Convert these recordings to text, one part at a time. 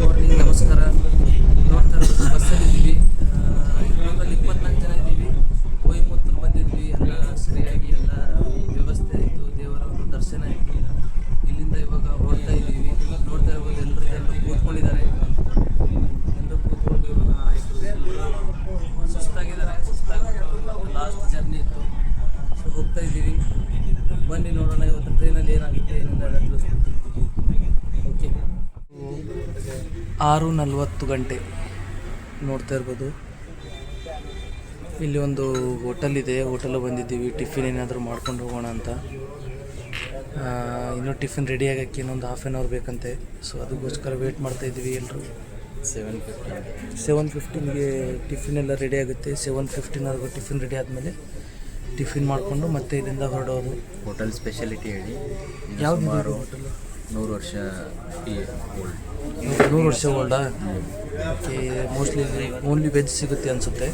Morning, ನಮಸ್ಕಾರ. ನೋಡ್ತಾ ಇರೋದು ಬಸ್ಸಲ್ಲಿದ್ದೀವಿ. ಟೋಟಲ್ 24 ಜನ ಇದ್ದೀವಿ. ಕೊಯಮತ್ತೂರು ಬಂದಿದ್ವಿ. ಎಲ್ಲ ಸರಿಯಾಗಿ ಎಲ್ಲ ವ್ಯವಸ್ಥೆ ಆಯಿತು, ದೇವರ ಒಂದು ದರ್ಶನ ಆಯಿತು. ಇಲ್ಲಿಂದ ಇವಾಗ ಹೊರಡ್ತಾ ಇದ್ದೀವಿ. ನೋಡ್ತಾ ಇರ್ಬೋದು, ಎಲ್ಲರೂ ಕೂತ್ಕೊಂಡಿದ್ದಾರೆ. ಎಲ್ಲರೂ ಕೂತ್ಕೊಂಡು ಇವಾಗ ಆಯಿತು, ಸುಸ್ತಾಗಿದ್ದಾರೆ. ಸುಸ್ತಾಗ್ಬಿಟ್ಟು ಲಾಸ್ಟ್ ಜರ್ನಿ ಇತ್ತು. ಸೊ ಹೋಗ್ತಾ ಇದ್ದೀವಿ. ಬನ್ನಿ ನೋಡೋಣ ಇವತ್ತು ಟ್ರೈನಲ್ಲಿ ಏನಾಗುತ್ತೆ, ಏನಿಲ್ಲ ತಿಳಿಸ್ಕೊಡ್ತೀನಿ. ಓಕೆ, 6:40 ಗಂಟೆ. ನೋಡ್ತಾ ಇರ್ಬೋದು, ಇಲ್ಲಿ ಒಂದು ಹೋಟೆಲ್ ಇದೆ. ಹೋಟೆಲ್ ಬಂದಿದ್ದೀವಿ. ಟಿಫಿನ್ ಏನಾದರೂ ಮಾಡ್ಕೊಂಡು ಹೋಗೋಣ ಅಂತ. ಇನ್ನೂ ಟಿಫಿನ್ ರೆಡಿ ಆಗೋಕ್ಕೆ ಇನ್ನೊಂದು ಹಾಫ್ ಆನ್ ಅವರ್ ಬೇಕಂತೆ. ಸೊ ಅದಕ್ಕೋಸ್ಕರ ವೇಟ್ ಮಾಡ್ತಾಯಿದ್ದೀವಿ. ಎಲ್ಲರೂ 7:15ಗೆ ಟಿಫಿನ್ ಎಲ್ಲ ರೆಡಿ ಆಗುತ್ತೆ. 7:15 ಟಿಫಿನ್ ರೆಡಿ ಆದಮೇಲೆ ಟಿಫಿನ್ ಮಾಡಿಕೊಂಡು ಮತ್ತೆ ಇಲ್ಲಿಂದ ಹೊರಡೋದು. ಹೋಟೆಲ್ ಸ್ಪೆಷಾಲಿಟಿ ಹೇಳಿ. ಯಾವುದು ಹೋಟೆಲ್? 100 ವರ್ಷ ಓಲ್ಡ್. 100 ವರ್ಷ ಓಲ್ಡಾ? ಓಕೆ. ಮೋಸ್ಟ್ಲಿ ಓನ್ಲಿ ವೆಜ್ ಸಿಗುತ್ತೆ ಅನಿಸುತ್ತೆ.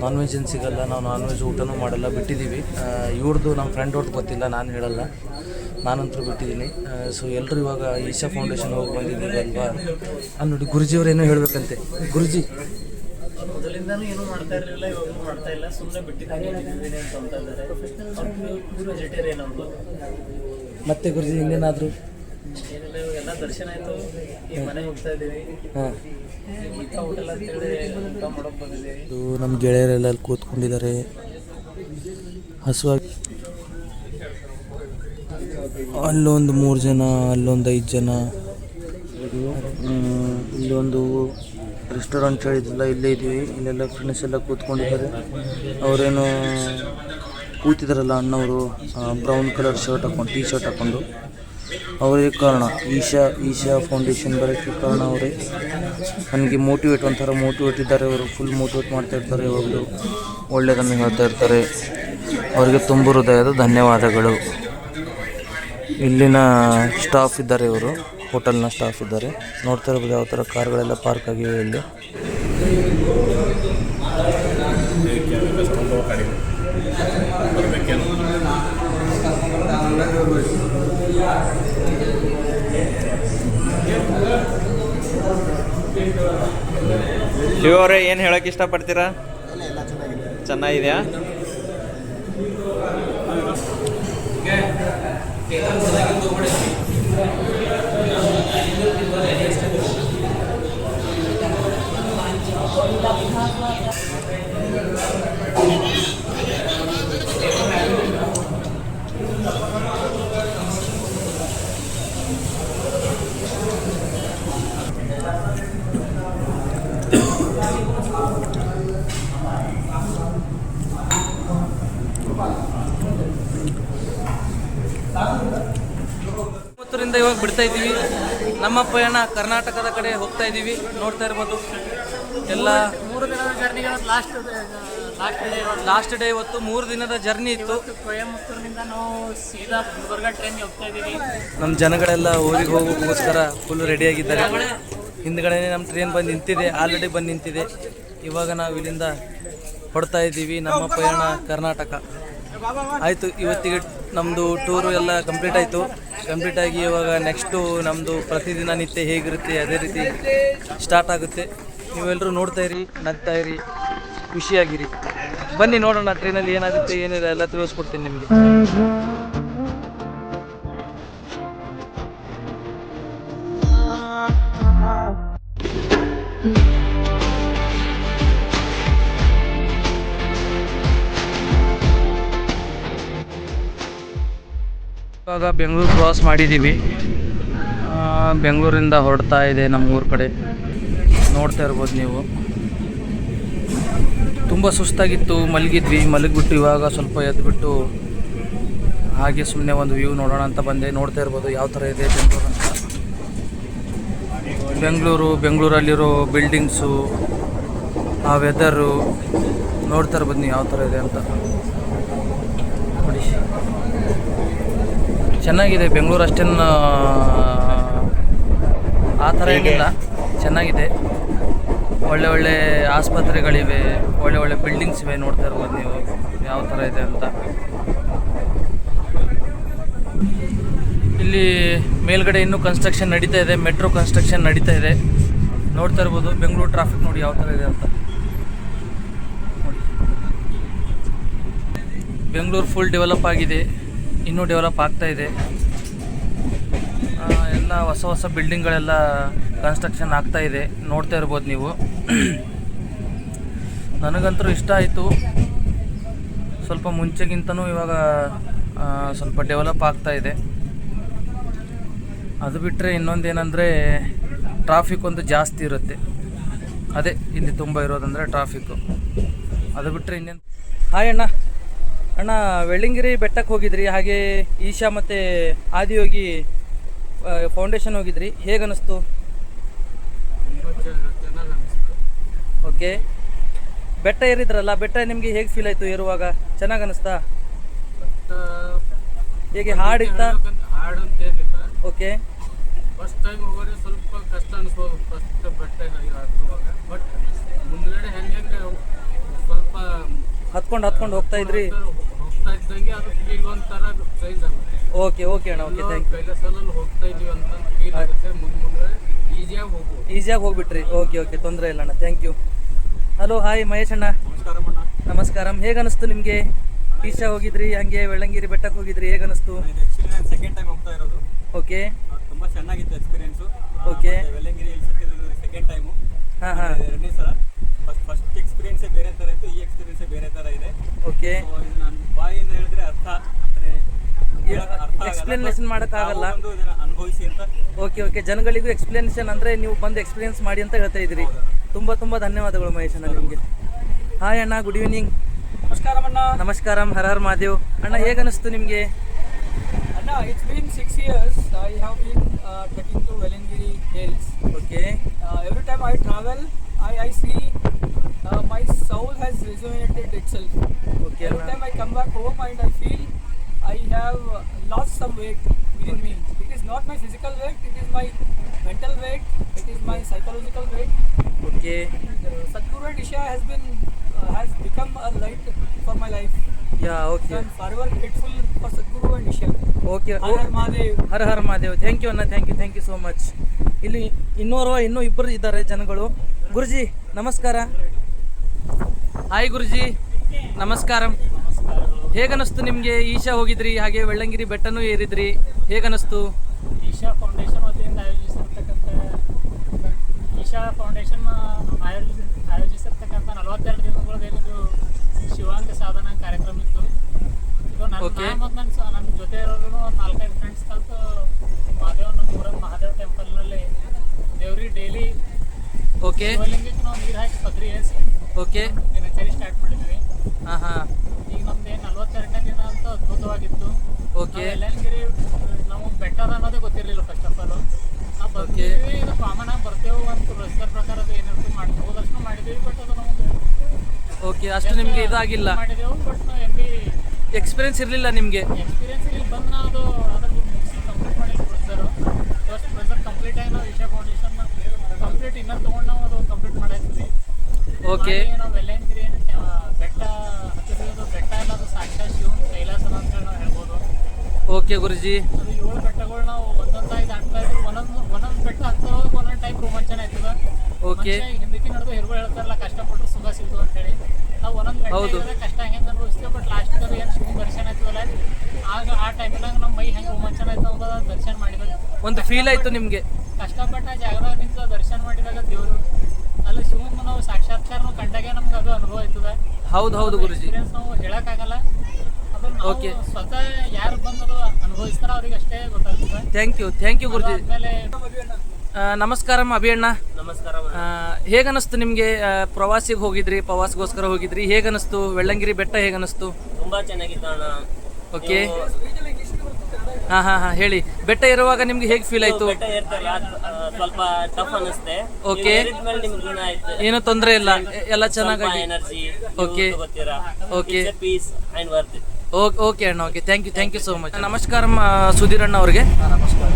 ನಾನ್ ವೆಜ್ ಏನು ಸಿಗೋಲ್ಲ. ನಾವು ನಾನ್ ವೆಜ್ ಊಟನೂ ಮಾಡಲ್ಲ, ಬಿಟ್ಟಿದ್ದೀವಿ. ಇವ್ರದ್ದು ನಮ್ಮ ಫ್ರೆಂಡ್ ಅವ್ರದ್ದು ಗೊತ್ತಿಲ್ಲ, ನಾನು ಹೇಳಲ್ಲ. ನಾನಂತರೂ ಬಿಟ್ಟಿದ್ದೀನಿ. ಸೊ ಎಲ್ಲರೂ ಇವಾಗ ಈಶಾ ಫೌಂಡೇಶನ್ ಹೋಗಿ ಬಂದಿದ್ದೀವಿ ಅಲ್ವಾ. ಅಲ್ಲಿ ನೋಡಿ, ಗುರುಜಿಯವ್ರು ಏನೋ ಹೇಳಬೇಕಂತೆ. ಗುರುಜಿ, ಮೊದಲಿಂದನೂ ಏನೂ ಮಾಡ್ತಾ ಇರಲಿಲ್ಲ, ಇವಾಗೂ ಮಾಡ್ತಾ ಇಲ್ಲ, ಸುಮ್ಮನೆ ಬಿಟ್ಟಿದ್ದೀನಿ ಅಂತ ಇದ್ದಾರೆ. ಪ್ಯೂರ್ ವೆಜಿಟೇರಿಯನ್ ಅವರು. ಮತ್ತೆ ಗುರುಜಿ ಇನ್ನೇನಾದರೂ? ಏನಿಲ್ಲ, ಇವಾಗೆಲ್ಲ ದರ್ಶನ ಆಯಿತು. ಈಗ ಮನೆಗೆ ಹೋಗ್ತಾ ಇದ್ದೀವಿ. ಹಾಂ, ಊಟ ಹೋಟೆಲ್ ಅಂತೇಳಿ ಊಟ ಮಾಡೋಕೆ ಬಂದಿದ್ದೀವಿ. ನಮ್ಮ ಗೆಳೆಯರೆಲ್ಲ ಅಲ್ಲಿ ಕೂತ್ಕೊಂಡಿದ್ದಾರೆ, ಹಸುವಾಗಿ. ಅಲ್ಲೊಂದು 3 ಜನ, ಅಲ್ಲೊಂದು 5 ಜನ. ಇಲ್ಲೊಂದು ರೆಸ್ಟೋರೆಂಟ್ ಹೇಳಿದ್ರಲ್ಲ, ಇಲ್ಲೇ ಇದ್ದೀವಿ. ಇಲ್ಲೆಲ್ಲ ಫ್ರೆಂಡ್ಸ್ ಎಲ್ಲ ಕೂತ್ಕೊಂಡಿದ್ದಾರೆ. ಅವರೇನು ಕೂತಿದ್ದಾರಲ್ಲ ಅಣ್ಣವರು, ಬ್ರೌನ್ ಕಲರ್ ಶರ್ಟ್ ಹಾಕೊಂಡು, ಟೀ ಶರ್ಟ್ ಹಾಕ್ಕೊಂಡು. ಅವರೇ ಕಾರಣ, ಈಶಾ ಫೌಂಡೇಶನ್ ಬರೋಕ್ಕೆ ಕಾರಣ ಅವರೇ. ನನಗೆ ಮೋಟಿವೇಟ್, ಒಂಥರ ಮೋಟಿವೇಟ್ ಇದ್ದಾರೆ ಅವರು. ಫುಲ್ ಮೋಟಿವೇಟ್ ಮಾಡ್ತಾ ಇರ್ತಾರೆ ಯಾವಾಗಲೂ, ಒಳ್ಳೆಯದನ್ನು ಹೇಳ್ತಾ ಇರ್ತಾರೆ. ಅವರಿಗೆ ತುಂಬ ಹೃದಯದ ಧನ್ಯವಾದಗಳು. ಇಲ್ಲಿನ ಸ್ಟಾಫ್ ಇದ್ದಾರೆ, ಇವರು ಹೋಟೆಲ್ನ ಸ್ಟಾಫ್ ಇದ್ದಾರೆ. ನೋಡ್ತಾ ಇರ್ಬೋದು ಯಾವ ಥರ ಕಾರ್ಗಳೆಲ್ಲ ಪಾರ್ಕ್ ಆಗಿವೆ ಇಲ್ಲಿ. ಶಿವ ಅವರೇ, ಏನು ಹೇಳೋಕೆ ಇಷ್ಟಪಡ್ತೀರಾ? ಚೆನ್ನಾಗಿದೆಯಾ? ಕೊಯಮತ್ತೂರಿಂದ ಇವಾಗ ಬಿಡ್ತಾ ಇದ್ದೀವಿ. ನಮ್ಮ ಪಯಣ ಕರ್ನಾಟಕದ ಕಡೆ ಹೋಗ್ತಾ ಇದ್ದೀವಿ. ನೋಡ್ತಾ ಇರ್ಬೋದು ಎಲ್ಲ 3 ದಿನದ ಜರ್ನಿಗೆ ಲಾಸ್ಟ್ ಡೇ ಇವತ್ತು. 3 ದಿನದ ಜರ್ನಿ ಇತ್ತು. ಕೊಯಮತ್ತೂರಿನಿಂದ ನಾವು ಸೀದಾ ಗುಲ್ಬರ್ಗ ಟ್ರೈನ್ಗೆ ಹೋಗ್ತಾ ಇದ್ದೀವಿ. ನಮ್ಮ ಜನಗಳೆಲ್ಲ ಊರಿಗೆ ಹೋಗೋಕ್ಕೋಸ್ಕರ ಫುಲ್ ರೆಡಿಯಾಗಿದ್ದಾರೆ. ಹಿಂದ್ಗಡೆ ನಮ್ಮ ಟ್ರೈನ್ ಬಂದು ನಿಂತಿದೆ, ಆಲ್ರೆಡಿ ಬಂದು ನಿಂತಿದೆ. ಇವಾಗ ನಾವು ಇಲ್ಲಿಂದ ಹೊಡ್ತಾ ಇದ್ದೀವಿ. ನಮ್ಮ ಪಯಣ ಕರ್ನಾಟಕ ಆಯಿತು. ಇವತ್ತಿಗೆ ನಮ್ಮದು ಟೂರು ಎಲ್ಲ ಕಂಪ್ಲೀಟ್ ಆಯಿತು. ಕಂಪ್ಲೀಟ್ ಆಗಿ ಇವಾಗ ನೆಕ್ಸ್ಟು ನಮ್ಮದು ಪ್ರತಿದಿನ ನಿತ್ಯ ಹೇಗಿರುತ್ತೆ ಅದೇ ರೀತಿ ಸ್ಟಾರ್ಟ್ ಆಗುತ್ತೆ. ನೀವೆಲ್ಲರೂ ನೋಡ್ತಾ ಇರಿ, ನಗ್ತಾ ಇರಿ, ಖುಷಿಯಾಗಿರಿ. ಬನ್ನಿ ನೋಡೋಣ ಟ್ರೈನಲ್ಲಿ ಏನಾಗುತ್ತೆ ಏನಿಲ್ಲ ಎಲ್ಲ ತಿಳಿಸ್ಕೊಡ್ತೀನಿ ನಿಮಗೆ. ಇವಾಗ ಬೆಂಗಳೂರು ಕ್ರಾಸ್ ಮಾಡಿದ್ದೀವಿ. ಬೆಂಗಳೂರಿಂದ ಹೊರಡ್ತಾ ಇದೆ ನಮ್ಮ ಊರ ಕಡೆ. ನೋಡ್ತಾ ಇರ್ಬೋದು ನೀವು. ತುಂಬ ಸುಸ್ತಾಗಿತ್ತು, ಮಲಗಿದ್ವಿ. ಮಲಗಿಬಿಟ್ಟು ಇವಾಗ ಸ್ವಲ್ಪ ಎದ್ದುಬಿಟ್ಟು ಹಾಗೆ ಸುಮ್ಮನೆ ಒಂದು ವ್ಯೂ ನೋಡೋಣ ಅಂತ ಬಂದೆ. ನೋಡ್ತಾ ಇರ್ಬೋದು ಯಾವ ಥರ ಇದೆ ಬೆಂಗಳೂರು ಅಂತ. ಬೆಂಗಳೂರಲ್ಲಿರೋ ಬಿಲ್ಡಿಂಗ್ಸು, ಆ ವೆದರು ನೋಡ್ತಾ ಇರ್ಬೋದು ನೀವು ಯಾವ ಥರ ಇದೆ ಅಂತ ನೋಡಿ. ಚೆನ್ನಾಗಿದೆ ಬೆಂಗಳೂರು, ಅಷ್ಟೇನು ಆ ಥರ ಏನಿಲ್ಲ, ಚೆನ್ನಾಗಿದೆ. ಒಳ್ಳೆ ಆಸ್ಪತ್ರೆಗಳಿವೆ, ಒಳ್ಳೆ ಬಿಲ್ಡಿಂಗ್ಸ್ ಇವೆ. ನೋಡ್ತಾ ಇರ್ಬೋದು ನೀವು ಯಾವ ಥರ ಇದೆ ಅಂತ. ಇಲ್ಲಿ ಮೇಲ್ಗಡೆ ಇನ್ನೂ ಕನ್ಸ್ಟ್ರಕ್ಷನ್ ನಡೀತಾ ಇದೆ, ಮೆಟ್ರೋ ಕನ್ಸ್ಟ್ರಕ್ಷನ್ ನಡೀತಾ ಇದೆ. ನೋಡ್ತಾ ಇರ್ಬೋದು ಬೆಂಗಳೂರು ಟ್ರಾಫಿಕ್ ನೋಡಿ ಯಾವ ಥರ ಇದೆ ಅಂತ. ನೋಡಿ, ಬೆಂಗಳೂರು ಫುಲ್ ಡೆವಲಪ್ ಆಗಿದೆ, ಇನ್ನೂ ಡೆವಲಪ್ ಆಗ್ತಾ ಇದೆ. ಎಲ್ಲ ಹೊಸ ಹೊಸ ಬಿಲ್ಡಿಂಗ್ಗಳೆಲ್ಲ ಕನ್ಸ್ಟ್ರಕ್ಷನ್ ಆಗ್ತಾ ಇದೆ, ನೋಡ್ತಾ ಇರ್ಬೋದು ನೀವು. ನನಗಂತೂ ಇಷ್ಟ ಆಯಿತು. ಸ್ವಲ್ಪ ಮುಂಚೆಗಿಂತನೂ ಇವಾಗ ಸ್ವಲ್ಪ ಡೆವಲಪ್ ಆಗ್ತಾ ಇದೆ. ಅದು ಬಿಟ್ಟರೆ ಇನ್ನೊಂದೇನೆಂದರೆ ಟ್ರಾಫಿಕ್ ಒಂದು ಜಾಸ್ತಿ ಇರುತ್ತೆ, ಅದೇ ಇಲ್ಲಿ ತುಂಬ ಇರೋದಂದರೆ ಟ್ರಾಫಿಕ್ಕು. ಅದು ಬಿಟ್ಟರೆ ಇನ್ನೇನು. ಹಾಯ್ ಅಣ್ಣ. ಅಣ್ಣ, ವೆಳ್ಳಂಗಿರಿ ಬೆಟ್ಟಕ್ಕೆ ಹೋಗಿದ್ರಿ, ಹಾಗೆ ಈಶಾ ಮತ್ತು ಆದಿಯೋಗಿ ಫೌಂಡೇಶನ್ ಹೋಗಿದ್ರಿ, ಹೇಗೆ ಅನ್ನಿಸ್ತು? ಓಕೆ. ಬೆಟ್ಟ ಏರಿದ್ರಲ್ಲ, ಬೆಟ್ಟ ನಿಮಗೆ ಹೇಗೆ ಫೀಲ್ ಆಯಿತು ಏರುವಾಗ? ಚೆನ್ನಾಗಿ ಅನ್ನಿಸ್ತಾ? ಹೇಗೆ ಹಾಡಿತ್ತಾ? ಹಾಡು ಅಂತ ಏನಿಲ್ಲ. ಓಕೆ. ಫಸ್ಟ್ ಟೈಮ್ ಹೋಗೋರೆ ಸ್ವಲ್ಪ ಕಷ್ಟ ಅನಿಸ್ಬೋದು ಫಸ್ಟ್ ಬೆಟ್ಟ ಹತ್ತುವಾಗ. ಬಟ್ ಮುಂದ್ಗಡೆ ಹೆಂಗೆ ಸ್ವಲ್ಪ ಹತ್ಕೊಂಡು ಹೋಗ್ತಾ ಇದ್ರಿ? ಹೋಗ್ತಾ ಇದ್ದಂಗೆ ಅದು ಫೀಲ್ ಒಂಥರ ಚೇಂಜ್ ಆಗುತ್ತೆ. ಓಕೆ ಅಣ್ಣ, ಓಕೆ, ಥ್ಯಾಂಕ್ ಯು. ಕೈಲಾಸಲ್ಲಿ ಹೋಗ್ತಾ ಇದೀವಿ ಅಂತ ಫೀಲ್ ಆಗುತ್ತೆ. ಮುಂದೆ ಈಸಿಯಾಗಿ ಹೋಗ್ಬೋದು. ಈಸಿಯಾಗಿ ಹೋಗ್ಬಿಟ್ರಿ? ಓಕೆ, ತೊಂದರೆ ಇಲ್ಲ ಅಣ್ಣ, thank you. Hello, hi Mahesh ಅಣ್ಣ. ನಮಸ್ಕಾರ. ಹೇಗೆ ಅನಿಸ್ತು ನಿಮಗೆ? ಈಶಾ ಹೋಗಿದ್ರಿ, ಹಾಗೆ ವೆಳ್ಳಂಗಿರಿ ಬೆಟ್ಟಕ್ಕೆ ಹೋಗಿದ್ರಿ, ಹೇಗೆ ಅನಿಸ್ತು? ಸೆಕೆಂಡ್ ಟೈಮ್ ಹೋಗ್ತಾ ಇರೋದು. ಓಕೆ. ತುಂಬಾ ಚೆನ್ನಾಗಿತ್ತು experience. Okay. Vellangiri second time. ಹಾಂ. ಎರಡನೇ ಸಲ. ಫಸ್ಟ್ ಎಕ್ಸ್ಪೀರಿಯನ್ಸೇ ಬೇರೆ ಥರ ಇತ್ತು, ಈ ಎಕ್ಸ್ಪೀರಿಯನ್ಸೇ ಬೇರೆ ಥರ ಇದೆ. ಓಕೆ. ಇದು ನಾನು ಬಾಯಿಂದ ಹೇಳಿದ್ರೆ ಅರ್ಥ ಎಕ್ಸ್ಪ್ಲನೇಷನ್ ಮಾಡೋಕ್ಕಾಗಲ್ಲ, ಅನುಭವಿಸಿ ಅಂತ. ಓಕೆ. ಜನಗಳಿಗೂ ಎಕ್ಸ್ಪ್ಲನೇಷನ್ ಅಂದರೆ ನೀವು ಬಂದು ಎಕ್ಸ್ಪೀರಿಯನ್ಸ್ ಮಾಡಿ ಅಂತ ಹೇಳ್ತಾ ಇದ್ದೀರಿ. ತುಂಬ ಧನ್ಯವಾದಗಳು ಮಹೇಶ್ ಅಣ್ಣ ನಿಮಗೆ. ಹಾಯ್ ಅಣ್ಣ, ಗುಡ್ ಈವ್ನಿಂಗ್. ನಮಸ್ಕಾರ. ಹರ ಹರ್ ಮಹಾದೇವ್. ಅಣ್ಣ, ಹೇಗೆ ಅನಿಸ್ತು ನಿಮಗೆ? No, it's been 6 years. I have been trekking to Velangiri Hills. Okay. Every time I travel, I see my soul has rejuvenated itself. Okay, Every time I come back home and I feel I have lost some weight within me. It is not my physical weight, it is my mental weight, it is my psychological weight. Okay. Sadhguru and Isha has become a light for my life. Yeah, okay. So I'm forever grateful for Sadhguru and Isha. Okay. Har Har Mahadev. Har Har Mahadev. Thank you ಅಣ್ಣ, thank you so much. ಇಲ್ಲಿ ಇನ್ನೂ ಇಬ್ಬರು ಇದ್ದಾರೆ ಜನಗಳು. ಗುರುಜಿ ನಮಸ್ಕಾರ. Hi ಗುರುಜಿ, ನಮಸ್ಕಾರ. ಹೇಗನ್ನಿಸ್ತು ನಿಮಗೆ? ಈಶಾ ಹೋಗಿದ್ರಿ, ಹಾಗೆ ವೆಳ್ಳಂಗಿರಿ ಬೆಟ್ಟನೂ ಏರಿದ್ರಿ, ಹೇಗನ್ನಿಸ್ತು? ಈಶಾ ಫೌಂಡೇಶನ್ ವತಿಯಿಂದ ಆಯೋಜಿಸಿರ್ತಕ್ಕಂಥ 42 ದಿನಗಳದೇನಿದು ಶಿವಾಂಗ ಸಾಧನಾ ಕಾರ್ಯಕ್ರಮ ಇತ್ತು. ಇದು ನನ್ನ ಜೊತೆ ಇರೋರು ಒಂದು 4-5 ಫ್ರೆಂಡ್ಸ್ ಕಲಿತು ಮಹಾದೇವ್ ಟೆಂಪಲ್ನಲ್ಲಿ ದೇವ್ರಿಗೆ ಡೈಲಿ ಓಕೆ. ಶಿವಲಿಂಗಕ್ಕೆ ನಾವು ನೀರು ಹಾಕಿ ಪತ್ರಿ ಏರಿಸಿ ಓಕೆ. ದಿನಚರಿ ಸ್ಟಾರ್ಟ್ ಮಾಡಿದ್ವಿ. ಹಾಂ. ಈಗ ನಮ್ದು 42ನೇ ದಿನ ಅಂತ ಅದ್ಭುತವಾಗಿತ್ತು. ಓಕೆ. ವೆಲ್ಲಂಗಿರಿ ನಾವು ಬೆಟ್ಟದ ಅನ್ನೋದೇ ಗೊತ್ತಿರಲಿಲ್ಲ ಫಸ್ಟ್ ಆಫ್ ಆಲ್. ನಾವು ಬರ್ತೀವಿ, ಇದು ಕಾಮನ್ ಆಗಿ ಬರ್ತೇವೆ ಅಂತ ಪ್ರೊಸೀಜರ್ ಪ್ರಕಾರ ಅದು ಏನಿರುತ್ತೆ ಹೋದಷ್ಟು ಮಾಡಿದ್ದೀವಿ. ಬಟ್ ಅದು ನಮ್ಗೆ ಓಕೆ, ಅಷ್ಟು ನಿಮಗೆ ಇದಾಗಿಲ್ಲ, ಮಾಡಿದೆವು. ಬಟ್ ನಾವು ಎಲ್ಲಿ ಎಕ್ಸ್ಪೀರಿಯನ್ಸ್ ಇರಲಿಲ್ಲ ನಿಮಗೆ? ಎಕ್ಸ್ಪೀರಿಯನ್ಸ್ ಇಲ್ಲಿ ಬಂದು ನಾವು ಅದು ಅದನ್ನು ಮುಗಿಸಿ ಕಂಪ್ಲೀಟ್ ಮಾಡಿಲ್ಲ ಪ್ರೊಸೀಜರು. ಫಸ್ಟ್ ಪ್ರೊಸೀಜರ್ ಕಂಪ್ಲೀಟ್ ಆಗಿ ನಾವು ಈಶಾ ಫೌಂಡೇಶನ್ ಕಂಪ್ಲೀಟ್ ಇನ್ನೂ ತೊಗೊಂಡು ನಾವು ಅದು ಕಂಪ್ಲೀಟ್ ಮಾಡಾಕ್ತೀವಿ. ಓಕೆ. ನಾವು ವೆಲ್ಲಂಗಿರಿ ಬೆಟ್ಟ ಹತ್ತಿರೋದು ಬೆಟ್ಟ ಎಲ್ಲ ಅದು ಸಾಕ್ಷಾತ್ ಶಿವನ ಕೈಲಾಸನ ಅಂತ ಹೇಳಿ ನಾವು ಹೇಳ್ಬೋದು. ಓಕೆ ಗುರುಜಿ. ಅದು 7 ಬೆಟ್ಟಗಳು ನಾವು ಒಂದೊಂದಾಗಿ ದಾಟ್ತಾ ಇದ್ವಿ. ಒಂದೊಂದು ಬೆಟ್ಟ ಹತ್ತಾ ಹೋಗಿ ಒಂದೊಂದು ಟೈಪ್ ರೋಮಾಂಚನ ಆಯ್ತದ. ಓಕೆ. ಹಿಂದಕ್ಕೆ ನಡೆದು ಹಿರುಗಳು ಹೇಳ್ತಾರಲ್ಲ, ಕಷ್ಟಪಟ್ಟರು ಸುಖ ಸಿಗ್ತು ಅಂತ ಹೇಳಿ. ನಾವು ಒಂದೊಂದು ಬೆಟ್ಟ ಕಷ್ಟ ಹೆಂಗೆ ಅನುಭವಿಸ್ತೀವಿ, ಬಟ್ ಲಾಸ್ಟ್ ಅದು ಏನು ಶಿವನ ದರ್ಶನ ಆಯ್ತದಲ್ಲ, ಆಗ ಆ ಟೈಮ್ನಾಗ ನಮ್ಮ ಮೈ ಹೆಂಗೆ ರೋಮಾಂಚನ ಆಯ್ತು ಅನ್ನೋದು ದರ್ಶನ ಮಾಡಿದಾಗ ಒಂದು ಫೀಲ್ ಆಯ್ತು ನಿಮಗೆ? ಕಷ್ಟಪಟ್ಟ ಜಾಗದಾಗ ನಿಂತು ದರ್ಶನ ಮಾಡಿದಾಗ ದೇವರು ಅಲ್ಲಿ ಶಿವನ ನಾವು ಸಾಕ್ಷಾತ್ಕಾರ ಕಂಡಾಗ ನಮ್ಗೆ ಅದು ಅನುಭವ ಆಯ್ತದ. ಹೌದು ಗುರುಜಿ. ಎಕ್ಸ್ಪೀರಿಯನ್ಸ್ ನಾವು ಹೇಳಕ್ಕಾಗಲ್ಲ, ಅದನ್ನ ನಾವು ಸ್ವತಃ ಯಾರು ಬಂದು ಅನುಭವಿಸ್ತಾರ ಅವ್ರಿಗೆ ಅಷ್ಟೇ ಗೊತ್ತಾಗ್ತದೆ. ಥ್ಯಾಂಕ್ ಯು ಗುರುಜಿ. ಆಮೇಲೆ ನಮಸ್ಕಾರ ಅಭಿಯಣ್ಣ. ನಮಸ್ಕಾರ. ಹೇಗನ್ನಿಸ್ತು ನಿಮಗೆ? ಪ್ರವಾಸಿಗೆ ಹೋಗಿದ್ರಿ, ಪ್ರವಾಸಗೋಸ್ಕರ ಹೋಗಿದ್ರಿ, ಹೇಗನ್ನಿಸ್ತು? ವೆಳ್ಳಂಗಿರಿ ಬೆಟ್ಟ ಹೇಗನ್ನಿಸ್ತು? ತುಂಬಾ ಚೆನ್ನಾಗಿತ್ತು ಅಣ್ಣ. ಓಕೆ. ಹಾಂ ಹೇಳಿ. ಬೆಟ್ಟ ಇರುವಾಗ ನಿಮ್ಗೆ ಹೇಗೆ ಫೀಲ್ ಆಯ್ತು? ಬೆಟ್ಟ ಏರ್ತಾರೆ ಸ್ವಲ್ಪ ಟಫ್ ಅನಿಸುತ್ತೆ. ಓಕೆ. ಏನೂ ತೊಂದರೆ ಇಲ್ಲ, ಎಲ್ಲ ಚೆನ್ನಾಗಿ energy. Okay. Okay. Peace and worth it. Okay ಅಣ್ಣ, okay. Thank you so much. ನಮಸ್ಕಾರ ಸುಧೀರ್ ಅಣ್ಣ ಅವ್ರಿಗೆ. ನಮಸ್ಕಾರ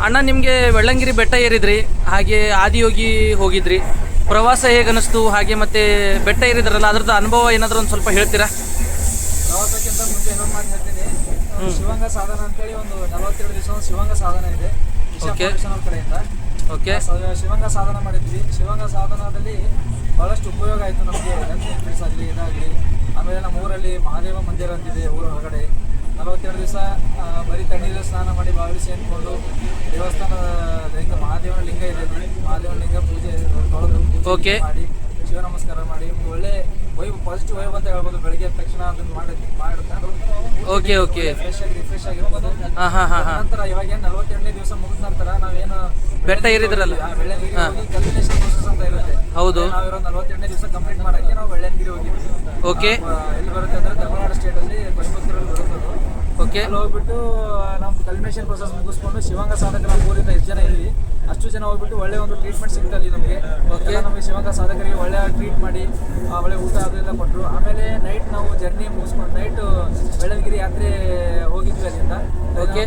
ಅಣ್ಣ, ನಿಮಗೆ ವೆಳ್ಳಂಗಿರಿ ಬೆಟ್ಟ ಏರಿದ್ರಿ, ಹಾಗೆ ಆದಿಯೋಗಿ ಹೋಗಿದ್ರಿ, ಪ್ರವಾಸ ಹೇಗನ್ನಿಸ್ತು? ಹಾಗೆ ಮತ್ತೆ ಬೆಟ್ಟ ಏರಿದ್ರಲ್ಲ, ಅದ್ರದ್ದು ಅನುಭವ ಏನಾದರೂ ಒಂದು ಸ್ವಲ್ಪ ಹೇಳ್ತೀರಾ? ಪ್ರವಾಸಕ್ಕಿಂತ ಮುಂಚೆ ಇನ್ನೊಂದು ಮಾತು ಹೇಳ್ತೀನಿ. ಶಿವಂಗ ಸಾಧನ ಅಂತೇಳಿ ಒಂದು 42 ದಿವಸ ಒಂದು ಶಿವಂಗ ಸಾಧನ ಇದೆ ಇಶಾ Okay. ಫೌಂಡೇಶನ್ ಅವ್ರ ಕಡೆಯಿಂದ. ಓಕೆ ಶಿವಂಗ ಸಾಧನ ಮಾಡಿದ್ವಿ. ಶಿವಂಗ ಸಾಧನದಲ್ಲಿ ಬಹಳಷ್ಟು ಉಪಯೋಗ ಆಯಿತು ನಮಗೆ. ಹೆಲ್ತ್ ಇನ್ಕ್ರೀಸ್ ಆಗಲಿ ಇದಾಗಲಿ. ಆಮೇಲೆ ನಮ್ಮ ಊರಲ್ಲಿ ಮಹಾದೇವ ಮಂದಿರ ಅಂತಿದೆ ಊರ ಹೊರಗಡೆ. 42 ದಿವಸ ಬರೀ ತಣ್ಣೀರಲ್ಲಿ ಸ್ನಾನ ಮಾಡಿ ಬಾವಿಲಿ ಸೇರಿಕೊಂಡು ದೇವಸ್ಥಾನದ ಲಿಂಗ ಮಹಾದೇವನ ಲಿಂಗ ಇದೆ ನೋಡಿ, ಮಹಾದೇವನ ಲಿಂಗ ಪೂಜೆ ತೊಳೆದು ಪೂಜೆ Okay. ಮಾಡಿ ಶಿವ ನಮಸ್ಕಾರ ಮಾಡಿ ಒಂದು ಒಳ್ಳೆ ಪಾಸಿಟಿವ್ ವೈಬ್ ಅಂತ ಹೇಳ್ಬೋದು. ಬೆಳಗ್ಗೆ ಎದ್ದ ತಕ್ಷಣ ಅದನ್ನು ಮಾಡಿಕೊಂಡು ಓಕೆ ರಿಫ್ರೆಶ್ ಆಗಿರ್ಬೋದು. ನಂತರ ಇವಾಗ ಏನು 42ನೇ ದಿವಸ ಮುಗಿದ ನಂತರ ನಾವೇನು ಬೆಟ್ಟ ಏರಿದ್ರಲ್ಲ? ಬೆಳ್ಳಂಗಿರಿ ಹೋಗಿ ಕಲ್ಟಿನೇಷನ್ ಪ್ರೋಸೆಸ್ ಅಂತ ಇರುತ್ತೆ. ಹೌದು. ನಾವಿರೋ 42ನೇ ದಿವಸ ಕಂಪ್ಲೀಟ್ ಮಾಡಕ್ಕೆ ನಾವು ಬೆಳ್ಳಂಗಿರಿ ಹೋಗಿದ್ವಿ. ಓಕೆ ಎಲ್ಲಿ ಬರುತ್ತೆ ಅಂದ್ರೆ ತಮಿಳ್ನಾಡು ಸ್ಟೇಟಲ್ಲಿ ಕೊಯಂಬತ್ತೂರಲ್ಲಿ ಬರುತ್ತೆ ಅದು. ಓಕೆ ಅಲ್ಲಿ ಹೋಗ್ಬಿಟ್ಟು ನಾವು ಕಲ್ಟಿನೇಷನ್ ಪ್ರೋಸೆಸ್ ಮುಗಿಸ್ಕೊಂಡು ಶಿವಂಗ ಸಾಧಕರ ಊರಿಂದ ಎಷ್ಟು ಜನ ಇದ್ವಿ ಅಷ್ಟು ಜನ ಹೋಗ್ಬಿಟ್ಟು ಒಳ್ಳೆ ಒಂದು ಟ್ರೀಟ್ಮೆಂಟ್ ಸಿಗ್ತಲ್ಲಿ ನಮಗೆ. ನಮಗೆ ಶಿವಂಗ ಸಾಧಕರಿಗೆ ಒಳ್ಳೆ ಟ್ರೀಟ್ ಮಾಡಿ ಒಳ್ಳೆ ಊಟ ಅದೆಲ್ಲ ಕೊಟ್ಟರು. ಆಮೇಲೆ ನೈಟ್ ನಾವು ಜರ್ನಿ ಮುಗಿಸ್ಕೊಂಡು ನೈಟ್ ಬೆಳ್ಳಂಗಿರಿ ಯಾತ್ರೆ ಹೋಗಿದ್ವಿ. ಅಲ್ಲಿಂದ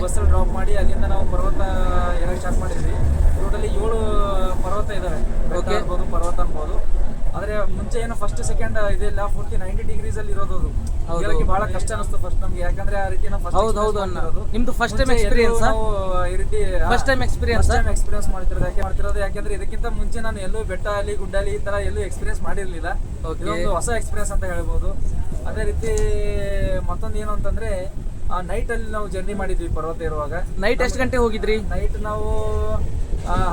ಬಸ್ಸಲ್ಲಿ ಡ್ರಾಪ್ ಮಾಡಿ ಅಲ್ಲಿಂದ ನಾವು ಪರ್ವತ ಏರಕ್ಕೆ ಸ್ಟಾರ್ಟ್ ಮಾಡಿದ್ವಿ. ರೋಡಲ್ಲಿ 7 ಪರ್ವತ ಇದ್ದಾವೆ. ಬೆಟ್ಟ ಅನ್ಬೋದು, ಪರ್ವತ ಅನ್ಬೋದು. ಆದರೆ ಮುಂಚೆ ಏನು ಫಸ್ಟ್ ಸೆಕೆಂಡ್ ಇದೆಲ್ಲ ಪೂರ್ತಿ 90 ಡಿಗ್ರೀಸ್ ಅಲ್ಲಿ ಇರೋದು. ಅದು ಹೇಳಕ್ಕೆ ಬಹಳ ಕಷ್ಟ ಅನಿಸ್ತು ಫಸ್ಟ್ ನಮ್ಗೆ. ಯಾಕಂದ್ರೆ ಆ ರೀತಿ ನಾವು ನಿಮ್ದು ಫಸ್ಟ್ ಟೈಮ್ ಎಕ್ಸ್ಪೀರಿಯನ್ಸ್? ಈ ರೀತಿ ಫಸ್ಟ್ ಟೈಮ್ ಎಕ್ಸ್ಪೀರಿಯನ್ಸ್ ಮಾಡ್ತಿರೋದು. ಯಾಕಂದ್ರೆ ಇದಕ್ಕಿಂತ ಮುಂಚೆ ನಾನು ಎಲ್ಲೂ ಬೆಟ್ಟ ಅಲ್ಲಿ ಗುಡ್ಡಲ್ಲಿ ಈ ತರ ಎಲ್ಲೂ ಎಕ್ಸ್ಪೀರಿಯನ್ಸ್ ಮಾಡಿರ್ಲಿಲ್ಲ. ಇದೊಂದು ಹೊಸ ಎಕ್ಸ್ಪೀರಿಯನ್ಸ್ ಅಂತ ಹೇಳ್ಬೋದು. ಅದೇ ರೀತಿ ಮತ್ತೊಂದು ಏನು ಅಂತಂದ್ರೆ ನೈಟ್ ಅಲ್ಲಿ ನಾವು ಜರ್ನಿ ಮಾಡಿದ್ವಿ ಪರ್ವತ ಇರುವಾಗ. ನೈಟ್ ಎಷ್ಟು ಗಂಟೆ ಹೋಗಿದ್ರಿ? ನೈಟ್ ನಾವು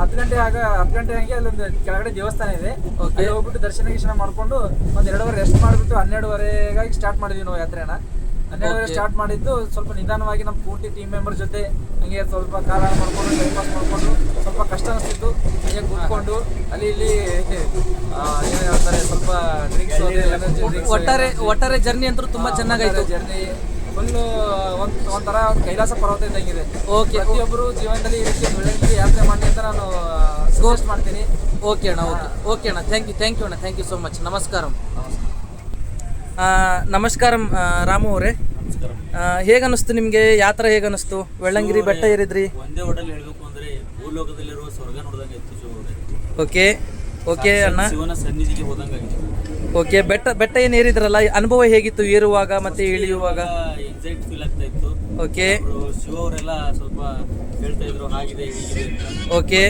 10 ಗಂಟೆ ಹಂಗೆ ಅಲ್ಲೊಂದು ಕೆಳಗಡೆ ದೇವಸ್ಥಾನ ಇದೆ. ಅಲ್ಲಿ ಹೋಗ್ಬಿಟ್ಟು ದರ್ಶನ ಮಾಡ್ಕೊಂಡು ಒಂದು 2 ಅವರ್ ರೆಸ್ಟ್ ಮಾಡಿಬಿಟ್ಟು 12:30ಗಾಗಿ ಸ್ಟಾರ್ಟ್ ಮಾಡಿದ್ವಿ ನಾವು ಯಾತ್ರೆನ. 12:30 ಸ್ಟಾರ್ಟ್ ಮಾಡಿದ್ದು ಸ್ವಲ್ಪ ನಿಧಾನವಾಗಿ ನಮ್ಮ ಪೂರ್ತಿ ಟೀಮ್ ಮೆಂಬರ್ ಜೊತೆ ಹಂಗೆ ಸ್ವಲ್ಪ ಕಾಲ ಮಾಡ್ಕೊಂಡು ಟೈಮ್ ಪಾಸ್ ಮಾಡ್ಕೊಂಡು ಸ್ವಲ್ಪ ಕಷ್ಟ ಅನಿಸ್ತಿತ್ತು. ಹಂಗೆ ಕೂತ್ಕೊಂಡು ಅಲ್ಲಿ ಇಲ್ಲಿ ಏನು ಹೇಳ್ತಾರೆ ಸ್ವಲ್ಪ ಡ್ರಿಂಕ್ಸ್ ಒಟ್ಟಾರೆ ಜರ್ನಿ ಅಂತೂ ತುಂಬಾ ಚೆನ್ನಾಗಾಯ್ತು. ಜರ್ನಿ ಫುಲ್ಲು ಒಂಥರ ಕೈಲಾಸ ಪರ್ವತ ಇದ್ದಂಗಿದೆ. ಓಕೆ ಪ್ರತಿಯೊಬ್ಬರು ಜೀವನದಲ್ಲಿ ಈ ರೀತಿ ಬೆಳ್ಳಂಗಿರಿ ಯಾತ್ರೆ ಮಾಡಿ ಅಂತ ನಾನು ಸಜೆಸ್ಟ್ ಮಾಡ್ತೀನಿ. ಓಕೆ ಅಣ್ಣ ಓಕೆ ಅಣ್ಣ ಥ್ಯಾಂಕ್ ಯು ಅಣ್ಣ, ಥ್ಯಾಂಕ್ ಯು ಸೋ ಮಚ್. ನಮಸ್ಕಾರಂ. ನಮಸ್ಕಾರಂ ರಾಮು ಅವರೇ, ಹೇಗನ್ನಿಸ್ತು ನಿಮಗೆ ಯಾತ್ರೆ? ಹೇಗನ್ನಿಸ್ತು? ಬೆಳ್ಳಂಗಿರಿ ಬೆಟ್ಟ ಏರಿದ್ರಿ? ಒಂದೇ ಹೋಟೆಲ್ ಹೇಳ್ಬೇಕು ಅಂದ್ರೆ ಭೂಲೋಕದಲ್ಲಿರುವ ಸ್ವರ್ಗ ನೋಡಿದಂಗೆ ಇತ್ತು ಶಿವ. ಓಕೆ ಅಣ್ಣ, ಶಿವನ ಸನ್ನಿಧಿಗೆ ಹೋದಂಗಾಗಿತ್ತು. ಓಕೆ ಬೆಟ್ಟ ಏನು ಏರಿದ್ರಲ್ಲ, ಅನುಭವ ಹೇಗಿತ್ತು ಏರುವಾಗ ಮತ್ತೆ ಇಳಿಯುವಾಗ? ಎಕ್ಸೈಟ್ ಫೀಲ್ ಆಗ್ತಾ ಇತ್ತು. ಓಕೆ ಶಿವ ಅವರೆಲ್ಲ ಸ್ವಲ್ಪ ಹೇಳ್ತಾ ಇದ್ರು ಹಾಗಿದೆ ಹೀಗಿದೆ ಅಂತ. ಓಕೆ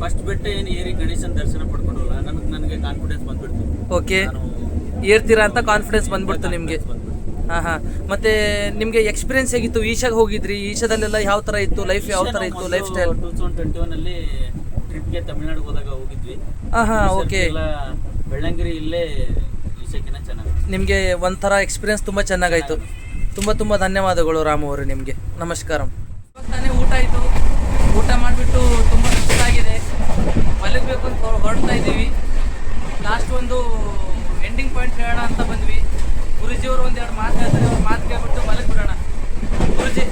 ಫಸ್ಟ್ ಬೆಟ್ಟ ಏನು ಏರಿ ಗಣೇಶನ ದರ್ಶನ ಪಡ್ಕೊಂಡಲ್ಲ ನನಗೆ ಕಾನ್ಫಿಡೆನ್ಸ್ ಬಂದ್ಬಿಡ್ತು. ಓಕೆ ಏರ್ತೀರಾ ಅಂತ ಕಾನ್ಫಿಡೆನ್ಸ್ ಬಂದ್ಬಿಡ್ತು ನಿಮಗೆ? ಹಾಂ ಮತ್ತೆ ನಿಮಗೆ ಎಕ್ಸ್ಪೀರಿಯನ್ಸ್ ಹೇಗಿತ್ತು? ಈಶಾಗೆ ಹೋಗಿದ್ರಿ, ಈಶಾದಲ್ಲೆಲ್ಲ ಯಾವ ಥರ ಇತ್ತು ಲೈಫ್? ಯಾವ ಥರ ಇತ್ತು ಲೈಫ್ ಸ್ಟೈಲ್? 2021 ಟ್ರಿಪ್ಗೆ ತಮಿಳ್ನಾಡಿಗೆ ಹೋದಾಗ ಹೋಗಿದ್ವಿ. ಓಕೆ. ಬೆಳ್ಳಂಗಿರಿ ಇಲ್ಲೇ ಈಶಾಕಿನ ಚೆನ್ನಾಗಿ ನಿಮಗೆ ಒಂಥರ ಎಕ್ಸ್ಪೀರಿಯನ್ಸ್ ತುಂಬ ಚೆನ್ನಾಗಾಯಿತು. ತುಂಬ ಧನ್ಯವಾದಗಳು ರಾಮು ಅವರು ನಿಮಗೆ. ನಮಸ್ಕಾರಂ. ತಾನೇ ಊಟ ಆಯಿತು. ಊಟ ಮಾಡಿಬಿಟ್ಟು ತುಂಬ ಸುಸ್ತಾಗಿದೆ, ಮಲಗಬೇಕು ಅಂತ ಹೊರಡ್ತಾ ಇದ್ದೀವಿ. ಲಾಸ್ಟ್ ಒಂದು ಎಂಡಿಂಗ್ ಪಾಯಿಂಟ್ ಹೇಳೋಣ ಅಂತ ಬಂದ್ವಿ. ಗುರುಜಿಯವರು ಒಂದೆರಡು ಮಾತು ಹೇಳ್ತಾರೆ, ಅವ್ರ ಮಾತು ಕೇಳ್ಬಿಟ್ಟು ಮಲಗಿಬಿಡೋಣ. ಗುರುಜಿ